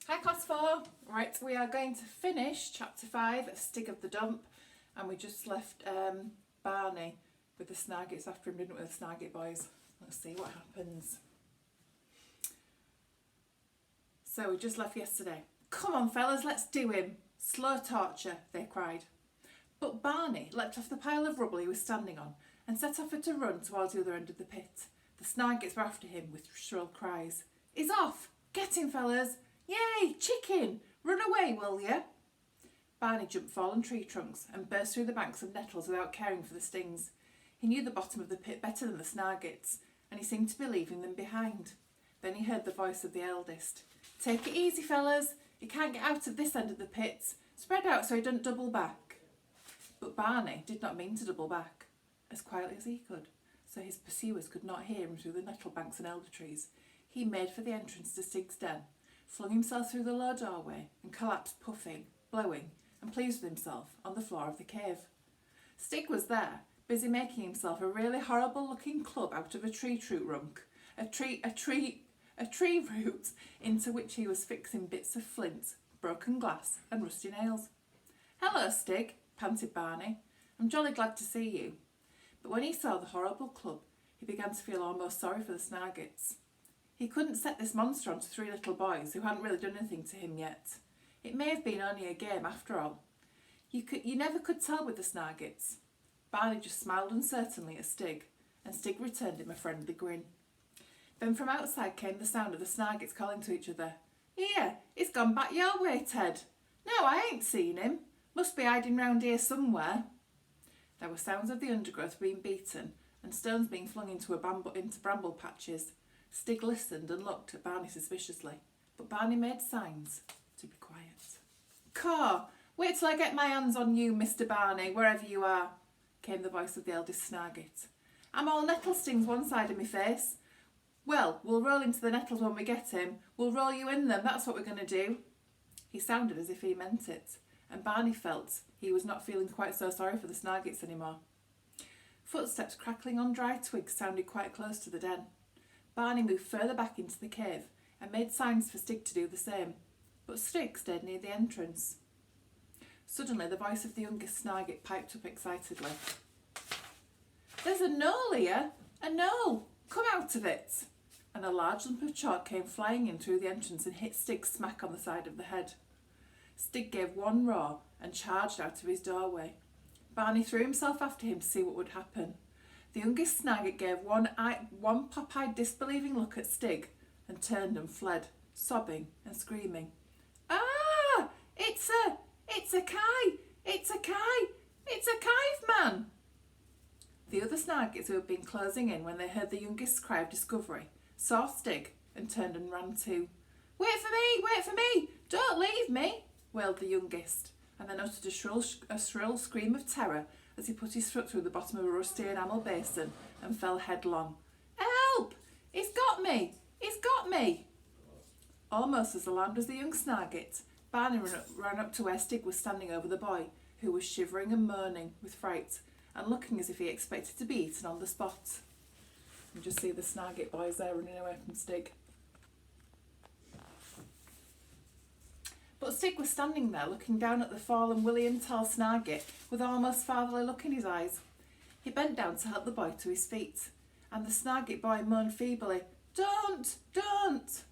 Hi Class 4. Right, we are going to finish Chapter 5, Stig of the Dump, and we just left Barney with the Snaggets after him, didn't we, with the Snagget boys. Let's see what happens. So we just left yesterday. Come on fellas, let's do him. Slow torture, they cried. But Barney leapt off the pile of rubble he was standing on and set off at a run towards the other end of the pit. The Snaggets were after him with shrill cries. He's off! Get him, fellas! Yay! Chicken! Run away, will you? Barney jumped fallen tree trunks and burst through the banks of nettles without caring for the stings. He knew the bottom of the pit better than the Snaggets, and he seemed to be leaving them behind. Then he heard the voice of the eldest. Take it easy, fellas. You can't get out of this end of the pit. Spread out so he don't double back. But Barney did not mean to double back, as quietly as he could, so his pursuers could not hear him through the nettle banks and elder trees. He made for the entrance to Stig's den, flung himself through the low doorway and collapsed puffing, blowing and pleased with himself on the floor of the cave. Stig was there, busy making himself a really horrible looking club out of a tree root into which he was fixing bits of flint, broken glass and rusty nails. Hello, Stig, panted Barney. I'm jolly glad to see you. But when he saw the horrible club, he began to feel almost sorry for the Snaggets. He couldn't set this monster onto three little boys who hadn't really done anything to him yet. It may have been only a game after all. You never could tell with the Snaggets. Barney just smiled uncertainly at Stig, and Stig returned him a friendly grin. Then from outside came the sound of the Snaggets calling to each other. Here, he's gone back your way, Ted. No, I ain't seen him. Must be hiding round here somewhere. There were sounds of the undergrowth being beaten and stones being flung into bramble patches. Stig listened and looked at Barney suspiciously, but Barney made signs to be quiet. Caw, wait till I get my hands on you, Mr. Barney, wherever you are, came the voice of the eldest Snagget. I'm all nettle stings one side of my face. Well, we'll roll into the nettles when we get him. We'll roll you in them, that's what we're going to do. He sounded as if he meant it, and Barney felt he was not feeling quite so sorry for the Snaggets anymore. Footsteps crackling on dry twigs sounded quite close to the den. Barney moved further back into the cave and made signs for Stig to do the same, but Stig stayed near the entrance. Suddenly the voice of the youngest Snagget piped up excitedly. There's a knoll here! A knoll! Come out of it! And a large lump of chalk came flying in through the entrance and hit Stig smack on the side of the head. Stig gave one roar and charged out of his doorway. Barney threw himself after him to see what would happen. The youngest Snagget gave one pop-eyed disbelieving look at Stig and turned and fled, sobbing and screaming. Ah! It's a kai! It's a kai! It's a caveman! The other Snaggets who had been closing in when they heard the youngest's cry of discovery saw Stig and turned and ran too. Wait for me! Wait for me! Don't leave me! Wailed the youngest, and then uttered a shrill scream of terror as he put his foot through the bottom of a rusty enamel basin and fell headlong. Help! He's got me! He's got me! Almost as alarmed as the young Snagget, Barney ran up to where Stig was standing over the boy, who was shivering and moaning with fright and looking as if he expected to be eaten on the spot. You just see the Snagget boys there running away from Stig. But Stig was standing there looking down at the fallen William Tall Snagget with almost fatherly look in his eyes. He bent down to help the boy to his feet, and the Snagget boy moaned feebly, Don't! Don't!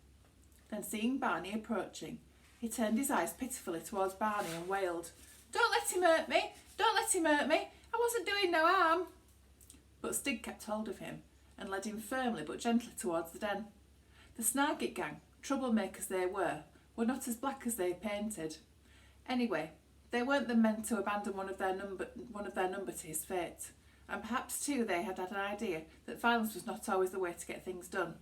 Then seeing Barney approaching, he turned his eyes pitifully towards Barney and wailed, Don't let him hurt me! Don't let him hurt me! I wasn't doing no harm! But Stig kept hold of him and led him firmly but gently towards the den. The Snagget gang, troublemakers they were not as black as they painted. Anyway, they weren't the men to abandon one of their number to his fate, and perhaps too they had an idea that violence was not always the way to get things done.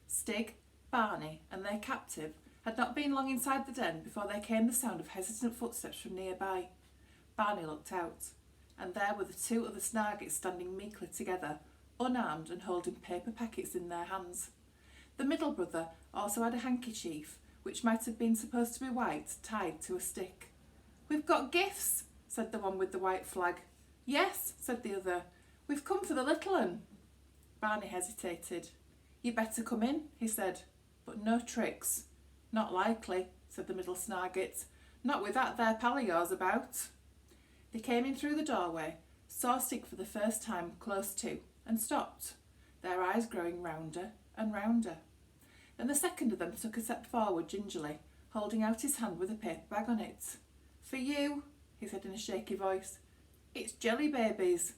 Stig, Barney and their captive had not been long inside the den before there came the sound of hesitant footsteps from nearby. Barney looked out, and there were the two other Snaggets standing meekly together, unarmed and holding paper packets in their hands. The middle brother also had a handkerchief, which might have been supposed to be white, tied to a stick. We've got gifts, said the one with the white flag. Yes, said the other. We've come for the little un. Barney hesitated. You better come in, he said. But no tricks. Not likely, said the middle Snargit. Not with that there pal of yours about. They came in through the doorway, saw Stig for the first time close to, and stopped, their eyes growing rounder and rounder. Then the second of them took a step forward gingerly, holding out his hand with a paper bag on it. For you, he said in a shaky voice. It's jelly babies.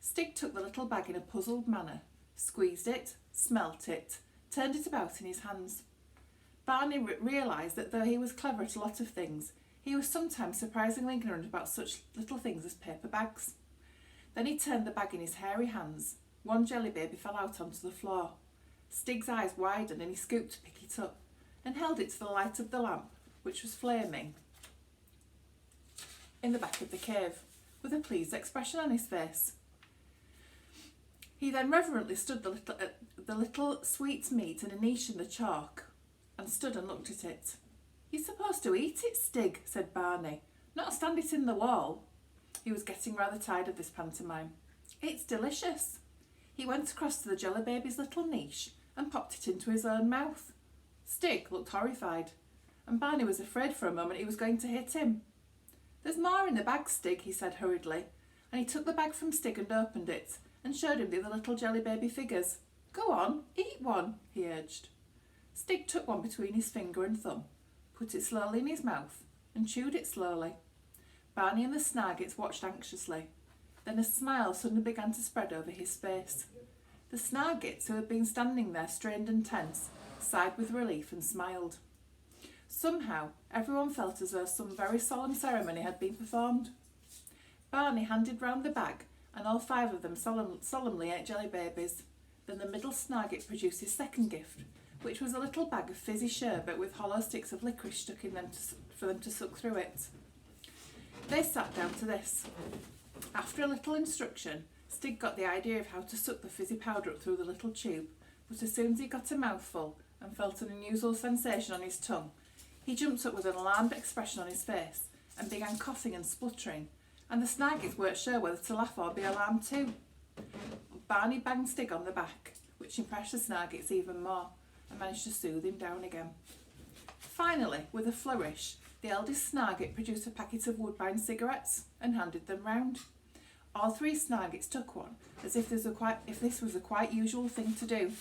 Stig took the little bag in a puzzled manner, squeezed it, smelt it, turned it about in his hands. Barney realised that though he was clever at a lot of things, he was sometimes surprisingly ignorant about such little things as paper bags. Then he turned the bag in his hairy hands. One jelly baby fell out onto the floor. Stig's eyes widened and he scooped to pick it up and held it to the light of the lamp, which was flaming in the back of the cave, with a pleased expression on his face. He then reverently stood the little sweet meat in a niche in the chalk and stood and looked at it. You're supposed to eat it, Stig, said Barney, not stand it in the wall. He was getting rather tired of this pantomime. It's delicious. He went across to the jelly baby's little niche and popped it into his own mouth. Stig looked horrified, and Barney was afraid for a moment he was going to hit him. There's more in the bag, Stig, he said hurriedly, and he took the bag from Stig and opened it and showed him the other little jelly baby figures. Go on, eat one, he urged. Stig took one between his finger and thumb, put it slowly in his mouth and chewed it slowly. Barney and the Snargits watched anxiously. Then a smile suddenly began to spread over his face. The Snargits, who had been standing there strained and tense, sighed with relief and smiled. Somehow, everyone felt as though some very solemn ceremony had been performed. Barney handed round the bag, and all 5 of them solemnly ate jelly babies. Then the middle Snargit produced his second gift, which was a little bag of fizzy sherbet with hollow sticks of licorice stuck in them for them to suck through it. They sat down to this. After a little instruction, Stig got the idea of how to suck the fizzy powder up through the little tube, but as soon as he got a mouthful and felt an unusual sensation on his tongue, he jumped up with an alarmed expression on his face and began coughing and spluttering, and the Snargits weren't sure whether to laugh or be alarmed too. Barney banged Stig on the back, which impressed the Snargits even more, and managed to soothe him down again. Finally, with a flourish, the eldest Snargit produced a packet of Woodbine cigarettes and handed them round. All 3 Snargits took one, as if this was a quite usual thing to do,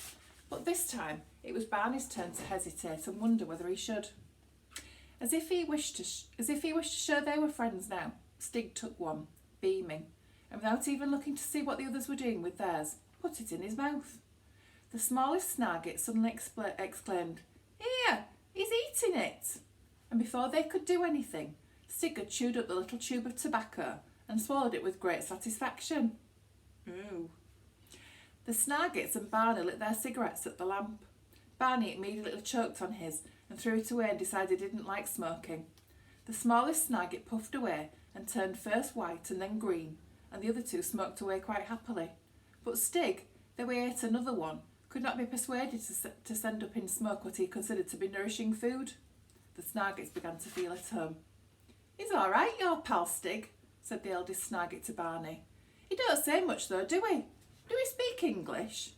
but this time it was Barney's turn to hesitate and wonder whether he should. As if he wished to show they were friends now, Stig took one, beaming, and without even looking to see what the others were doing with theirs, put it in his mouth. The smallest Snargit suddenly exclaimed, "Here, he's eating it!" And before they could do anything, Stig had chewed up the little tube of tobacco and swallowed it with great satisfaction. Ooh. The Snargits and Barney lit their cigarettes at the lamp. Barney immediately choked on his and threw it away and decided he didn't like smoking. The smallest Snargit puffed away and turned first white and then green, and the other 2 smoked away quite happily. But Stig, though he ate another one, could not be persuaded to send up in smoke what he considered to be nourishing food. The Snargits began to feel at home. "He's all right, your pal Stig," said the eldest Snargit to Barney. "He don't say much though, do he? Do he speak English?"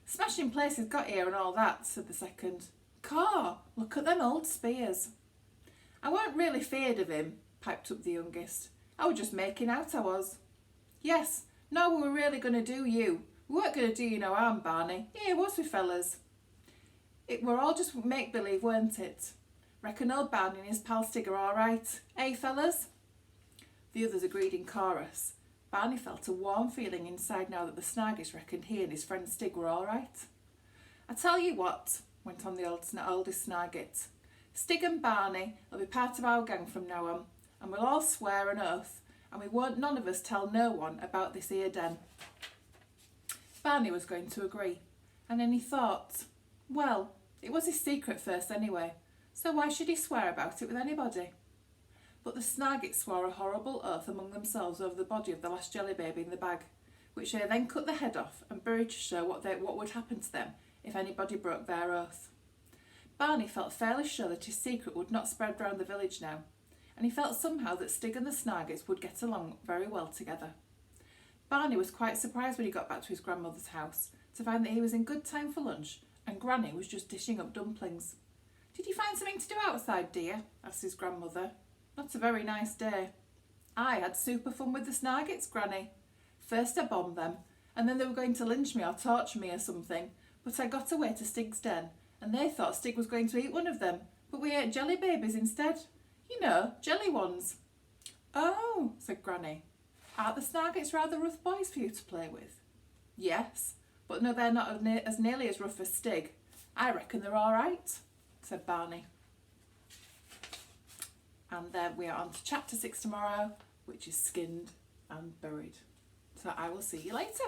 "Smashing place he's got here and all that," said the second. "Caw, look at them old spears." "I weren't really feared of him," piped up the youngest. "I was just making out I was." "Yes, no, we were really going to do you. We weren't going to do you no harm, Barney. Here, was we, fellas? It were all just make-believe, weren't it? Reckon old Barney and his pal Stig are all right. Eh, fellas?" The others agreed in chorus. Barney felt a warm feeling inside now that the Snargits reckoned he and his friend Stig were all right. "I tell you what," went on the oldest Snargit, "Stig and Barney will be part of our gang from now on, and we'll all swear an oath, and we won't none of us tell no one about this here den." Barney was going to agree, and then he thought, well, it was his secret first anyway, so why should he swear about it with anybody? But the Snargits swore a horrible oath among themselves over the body of the last jelly baby in the bag, which they then cut the head off and buried to show what would happen to them if anybody broke their oath. Barney felt fairly sure that his secret would not spread round the village now, and he felt somehow that Stig and the Snargits would get along very well together. Barney was quite surprised when he got back to his grandmother's house to find that he was in good time for lunch and Granny was just dishing up dumplings. Did you find something to do outside, dear? Asked his grandmother. Not a very nice day. I had super fun with the Snargets, Granny. First I bombed them, and then they were going to lynch me or torture me or something, but I got away to Stig's den, and they thought Stig was going to eat one of them, but we ate jelly babies instead. You know, jelly ones. Oh, said Granny. Aren't the Snargets rather rough boys for you to play with? Yes, but no, they're not as nearly as rough as Stig. I reckon they're all right, said Barney. And then we are on to chapter 6 tomorrow, which is Skinned and Buried. So I will see you later.